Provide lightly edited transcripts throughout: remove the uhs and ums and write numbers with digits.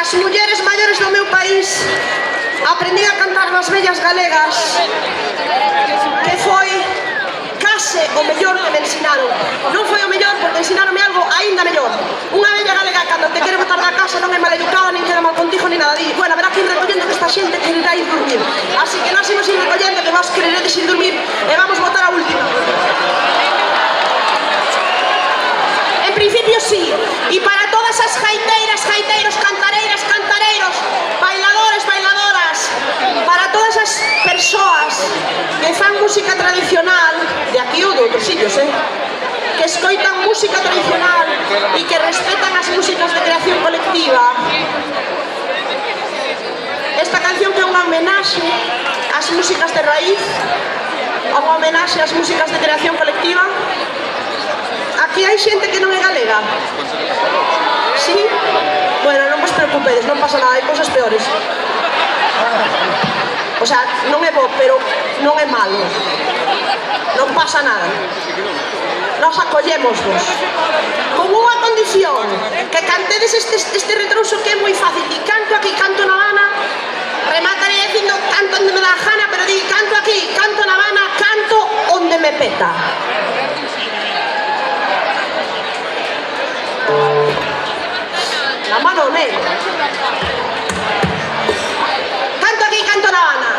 As mulleres maiores do meu país aprendín a cantar nas vellas galegas, que foi case o mellor que me ensinaron. Non foi o mellor porque ensinaronme algo aínda mellor. Unha vella galega cando te quere botar da casa non é maleducada, nin queda mal contigo, nin nada. Di, bueno, verá que ir recollendo que esta xente quererá ir dormir. Así que nós imos ir recollendo que vos quereredes ir dormir e vamos botar a última. En principio sí, e para todas as gaiteiras, gaiteiros, cantareiras, cantareiros, bailadores, bailadoras, para todas as persoas que fan música tradicional, de aquí ou de outros sitios, que escoitan música tradicional e que respetan as músicas de creación colectiva. Esta canción que é unha homenaxe ás músicas de raíz, unha homenaxe ás músicas de creación colectiva. Aquí hai xente que non é galega. Sí? Bueno, non vos preocupedes, non pasa nada, hai cousas peores. O sea, non é bo, pero non é malo. Non pasa nada. Nos acollémosvos. Con unha condición, que cantedes este retrouso que é moi fácil. Di, canto aquí, canto na Habana, remataré dicindo canto onde me dá gana, pero di, canto aquí, canto na Habana, canto onde me peta. La mano negra. Canto aquí, canto na Habana.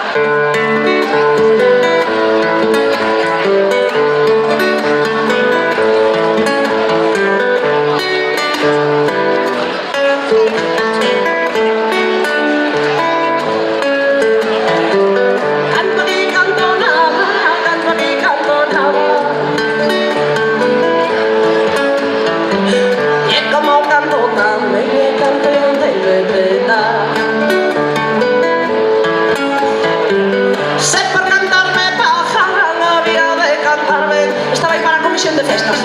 De festas.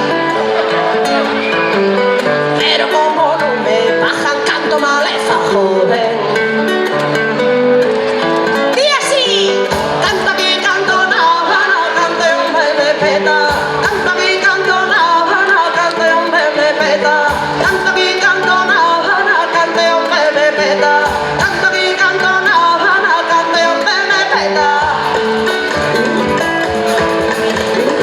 Pero como non me bajan, canto maleza, joven. Di así, canto aquí, canto na Habana, canto onde me peta. Canto aquí, canto na Habana, canto onde me peta. Canto aquí, canto na Habana, canto onde me peta. Canto aquí, canto na Habana, canto onde me peta.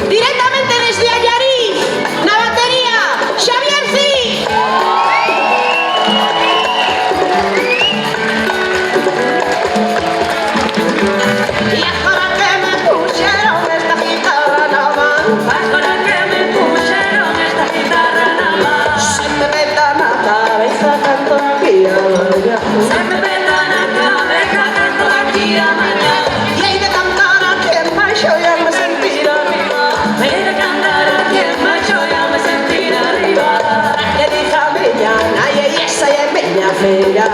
Directamente desde Allariz, na batería, Xavier Cid. E agora que me puxeron esta guitarra na man, agora que me puxeron esta guitarra na man, se me peta na cabeza, canto aquí a mañá. Se me peta na cabeza, canto aquí a mañá. E hei de cantar aquí en baixo e me sentir arriba. Hei de cantar aquí en baixo e me sentir arriba. E dixa miña nai, e esa é miña filla.